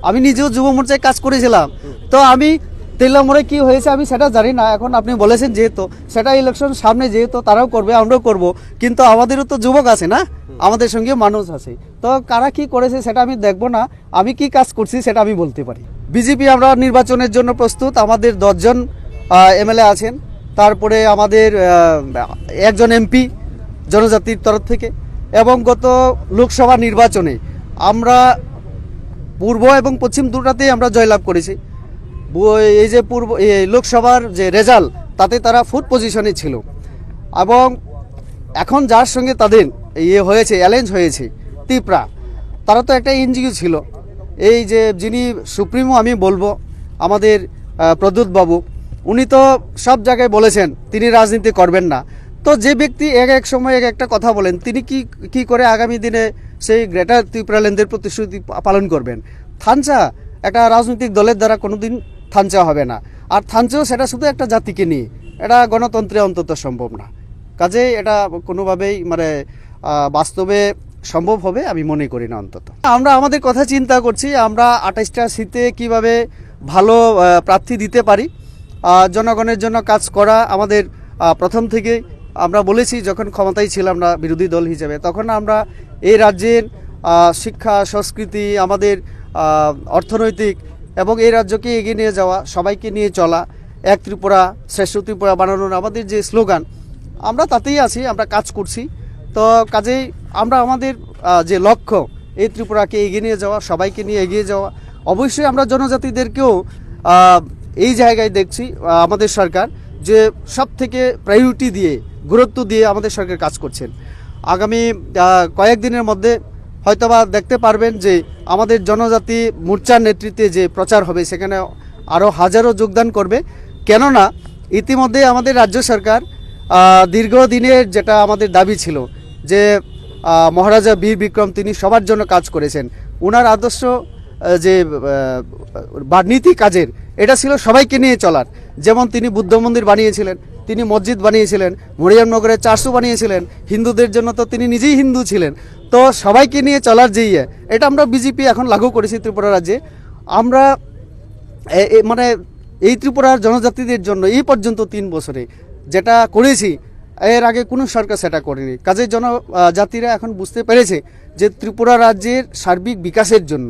আমি নিজেও যুব মোর্চায় কাজ করেছিলাম। তো আমি তেলামোড়ে কি হয়েছে আমি সেটা জানি না। এখন আপনি বলেছেন যেহেতু সেটা ইলেকশন সামনে, যেহেতু তারাও করবে আমরাও করব, কিন্তু আমাদেরও তো যুবক আছে না, আমাদের সঙ্গে মানুষ আছে। তো কারা কি করেছে সেটা আমি দেখব না, আমি কি কাজ করছি সেটা আমি বলতে পারি। বিজেপি আমরা নির্বাচনের জন্য প্রস্তুত। আমাদের 10 জন এমএলএ আছেন, তারপরে আমাদের একজন এমপি জনজাতির তরফ থেকে, এবং গত লোকসভা নির্বাচনে আমরা পূর্ব এবং পশ্চিম দুটাতেই আমরা জয়লাভ করেছি। এই যে লোকসভার যে রেজাল্ট তাতে তারা 4th পজিশনে ছিল, এবং এখন যার সঙ্গে তাদের হয়েছে চ্যালেঞ্জ হয়েছে ত্রিপুরা, তারা তো একটা এনজিও ছিল। এই যে যিনি সুপ্রিমো আমি বলবো আমাদের প্রদ্যুৎ বাবু, উনি তো সব জায়গায় বলেছেন তিনি রাজনীতি করবেন না। তো যে ব্যক্তি এক সময় একটা কথা বলেন, তিনি কি করে আগামী দিনে সেই গ্রেটার ত্রিপুরাল্যান্ডের প্রতিশ্রুতি পালন করবেন? থানচা একটা রাজনৈতিক দলের দ্বারা কোনোদিন থানচা হবে না। আর থানচাও সেটা শুধু একটা জাতিকে নিয়ে, এটা গণতন্ত্রে অন্তত সম্ভব না। কাজে এটা কোনোভাবেই মানে বাস্তবে সম্ভব হবে আমি মনে করি না। অন্তত আমরা আমাদের কথা চিন্তা করছি, আমরা 28টা সিটে কিভাবে ভালো প্রার্থী দিতে পারি, জনগণের জন্য কাজ করা আমাদের প্রথম থেকেই। আমরা বলেছি যখন ক্ষমতায় ছিলাম না বিরোধী দল হিসেবে, তখন আমরা এই রাজ্যের শিক্ষা, সংস্কৃতি, আমাদের অর্থনৈতিক এবং এই রাজ্যকে এগিয়ে নিয়ে যাওয়া, সবাইকে নিয়ে চলা, এক ত্রিপুরা শ্রেষ্ঠ ত্রিপুরা বানানোর আমাদের যে স্লোগান, আমরা তাতেই আছি, আমরা কাজ করছি। তো কাজেই আমরা আমাদের যে লক্ষ্য, এই ত্রিপুরাকে এগিয়ে নিয়ে যাওয়া, সবাইকে নিয়ে এগিয়ে যাওয়া। অবশ্যই আমরা জনজাতিদেরকেও এই জায়গায় দেখছি আমাদের সরকার যে সব থেকে প্রায়োরিটি দিয়ে, গুরুত্ব দিয়ে আমাদের সরকার কাজ করছেন। আগামী কয়েকদিনের মধ্যে হয়তোবা দেখতে পারবেন যে আমাদের জনজাতি মোর্চার নেতৃত্বে যে প্রচার হবে সেখানে আরও হাজারো যোগদান করবে। কেননা ইতিমধ্যে আমাদের রাজ্য সরকার দীর্ঘদিনের যেটা আমাদের দাবি ছিল যে মহারাজা বীর বিক্রম তিনি সবার জন্য কাজ করেছেন, ওনার আদর্শ যে নীতি কাজের এটা ছিল সবাইকে নিয়ে চলার। যেমন তিনি বুদ্ধ মন্দির বানিয়েছিলেন, তিনি মসজিদ বানিয়েছিলেন, মরিয়ামনগরে 400 বানিয়েছিলেন, হিন্দুদের জন্য তো তিনি নিজেই হিন্দু ছিলেন। তো সবাইকে নিয়ে চলার যে এটা আমরা বিজেপি এখন লাগু করেছি ত্রিপুরা রাজ্যে। আমরা মানে এই ত্রিপুরার জনজাতিদের জন্য এই পর্যন্ত 3 বছরে যেটা করেছি, এর আগে কোনো সরকার সেটা করেনি। কাজেই জনজাতিরা এখন বুঝতে পেরেছে যে ত্রিপুরা রাজ্যের সার্বিক বিকাশের জন্য